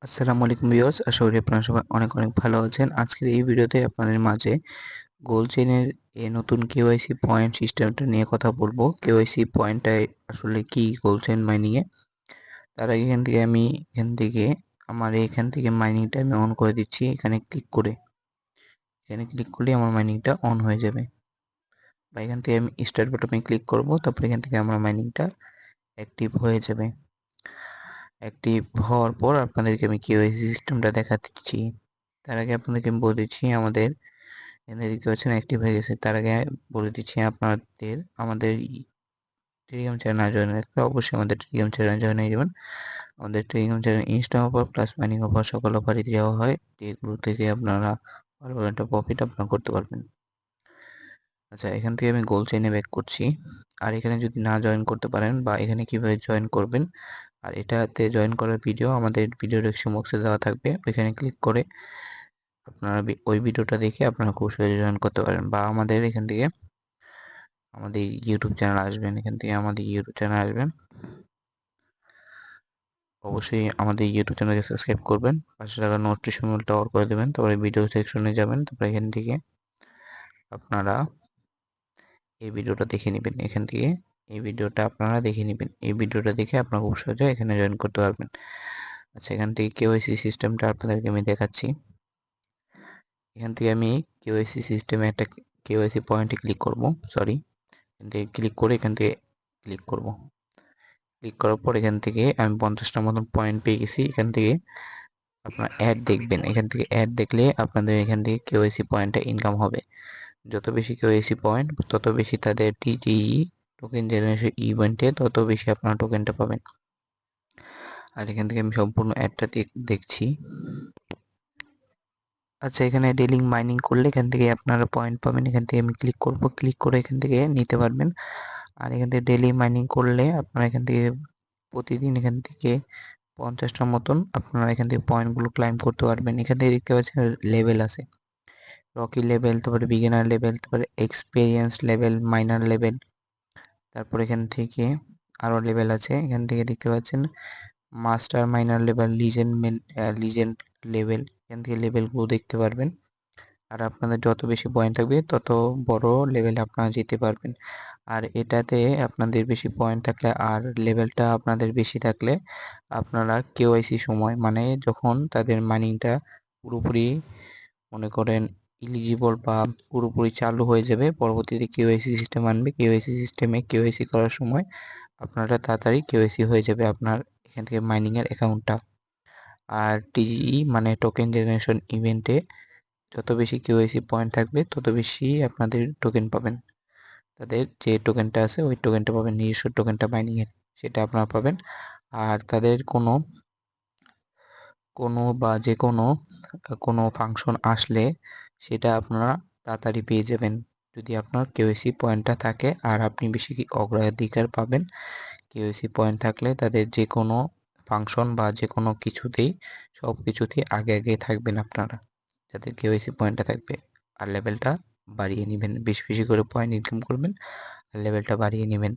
আসসালামু আলাইকুম ভিউয়ার্স, আশা করি আপনারা সবাই অনেক ভালো আছেন। আজকের এই ভিডিওতে আপনাদের মাঝে গোল্ড চেইনের নতুন কেওয়াইসি পয়েন্ট সিস্টেমটা নিয়ে কথা বলবো। কেওয়াইসি পয়েন্টটা আসলে কি গোল্ড চেইন মাইনিং এ? তার আগে এখান থেকে মাইনিংটা আমি অন করে দিচ্ছি। এখানে ক্লিক করলে আমার মাইনিংটা অন হয়ে যাবে। বা এখান থেকে আমি স্টার্ট বাটনে ক্লিক করব, তারপর এখান থেকে আমার মাইনিংটা অ্যাক্টিভ হয়ে যাবে। অ্যাক্টিভ হওয়ার পর আপনাদেরকে আমি কেওয়াইসি সিস্টেমটা দেখাচ্ছি। তার আগে আপনাদেরকে আমি বলে দিচ্ছি এখানে দেখতে পাচ্ছেন অ্যাক্টিভ হয়ে গেছে। তার আগে বলে দিচ্ছি আমাদের টেলিগ্রাম চ্যানেল জয়েন রাখলে অবশ্যই আমাদের টেলিগ্রাম চ্যানেল জয়েন হয়ে যাবেন। আমাদের Telegram channel Insta offer plus mining offer সকল অফারই দেওয়া হয়, যেগুলো থেকে আপনারা ভালো একটা প্রফিট আপনারা করতে পারবেন। আচ্ছা, এখান থেকে আমি গোল্ড চেইনে ব্যাক করছি। আর এখানে যদি না জয়েন করতে পারেন বা এখানে কিভাবে জয়েন করবেন, আর এটাতে জয়েন করার ভিডিও আমাদের ভিডিও ডেসক্রিপশন বক্সে দেওয়া থাকবে। ওইখানে ক্লিক করে আপনারা ওই ভিডিওটা দেখে আপনারা খুব সহজে জয়েন করতে পারেন। বা আমাদের ইউটিউব চ্যানেল আসবেন, এখান থেকে আমাদের ইউটিউব চ্যানেল আসবেন। অবশ্যই আমাদের ইউটিউব চ্যানেলকে সাবস্ক্রাইব করবেন, পাশে থাকা নোটিফিকেশন বেলটা অন করে দেবেন। তারপরে ভিডিও সেকশনে যাবেন, তারপরে এখান থেকে আপনারা এই ভিডিওটা দেখে নেবেন। এখান থেকে এই ভিডিওটা আপনারা দেখে নেবেন। এই ভিডিওটা দেখে আপনারা খুব সহজে এখানে জয়েন করতে পারবেন। আচ্ছা, এখান থেকে কেওয়াইসি সিস্টেমটা আপনাদেরকে আমি দেখাচ্ছি। এখান থেকে আমি কেওয়াইসি সিস্টেমে একটা কেওয়াইসি পয়েন্টে ক্লিক করব। এখান থেকে ক্লিক করে এখান থেকে ক্লিক করব। ক্লিক করার পর এখান থেকে আমি 50টা মতন পয়েন্ট পেয়ে গেছি। এখান থেকে আপনার অ্যাড দেখবেন। এখান থেকে অ্যাড দেখলে আপনাদের এখান থেকে কেওয়াইসি পয়েন্টটা ইনকাম হবে। যত বেশি কেওয়াইসি পয়েন্ট, তত বেশি তাদের টিটিই টোকেন জেনারেশন ইভেন্টে তত বেশি আপনারা টোকেনটা পাবেন। আর এখান থেকে আমি সম্পূর্ণ অ্যাডটা দেখছি। আচ্ছা, এখানে ডেইলি মাইনিং করলে এখান থেকে আপনারা পয়েন্ট পাবেন। এখান থেকে আমি ক্লিক করব, ক্লিক করে এখান থেকে নিতে পারবেন। আর এখান থেকে ডেইলি মাইনিং করলে আপনারা এখান থেকে প্রতিদিন এখান থেকে 50টার মতন আপনারা এখান থেকে পয়েন্টগুলো ক্লাইম করতে পারবেন। এখান থেকে দেখতে পাচ্ছেন লেভেল আছে, রকি লেভেল, তারপরে বিগিনার লেভেল, তারপরে এক্সপেরিয়েন্স লেভেল, মাইনার লেভেল, তারপর এখান থেকে আরও লেভেল আছে। এখান থেকে দেখতে পাচ্ছেন master minor level, legend level. এখান থেকে লেভেলগুলো দেখতে পারবেন। আর আপনাদের যত বেশি পয়েন্ট থাকবে তত বড় লেভেলে আপনারা যেতে পারবেন। আর এটাতে আপনাদের বেশি পয়েন্ট থাকলে আর লেভেলটা আপনাদের বেশি থাকলে আপনারা কেওয়াইসি সময় মানে যখন তাদের মাইনিংটা পুরোপুরি মনে করেন ইলিজিবল বা পুরোপুরি চালু হয়ে যাবে, পরবর্তীতে কেওয়াইসি সিস্টেম আনবে। কেওয়াইসি সিস্টেমে কেওয়াইসি করার সময় আপনারা তাড়াতাড়ি কেওয়াইসি হয়ে যাবে আপনার এখান থেকে মাইনিংয়ের অ্যাকাউন্টটা। আর টিজিই মানে টোকেন জেনারেশন ইভেন্টে যত বেশি কেওয়াইসি পয়েন্ট থাকবে তত বেশি আপনাদের টোকেন পাবেন। তাদের যে টোকেনটা আছে ওই টোকেনটা পাবেন, নিজস্ব টোকেনটা মাইনিংয়ের, সেটা আপনারা পাবেন। আর তাদের কোনো বা যে কোনো ফাংশন আসলে সেটা আপনারা তাড়াতাড়ি পেয়ে যাবেন যদি আপনার কেওয়াইসি পয়েন্টটা থাকে। আর আপনি বেশি অগ্রাধিকার পাবেন কেওয়াইসি পয়েন্ট থাকলে। তাদের যে কোনো ফাংশন বা যে কোনো কিছুতেই সব কিছুতেই আগে আগে থাকবেন আপনারা, যাদের কেওয়াইসি পয়েন্টটা থাকবে। আর লেভেলটা বাড়িয়ে নেবেন, বেশি বেশি করে পয়েন্ট ইনকাম করবেন আর লেভেলটা বাড়িয়ে নেবেন।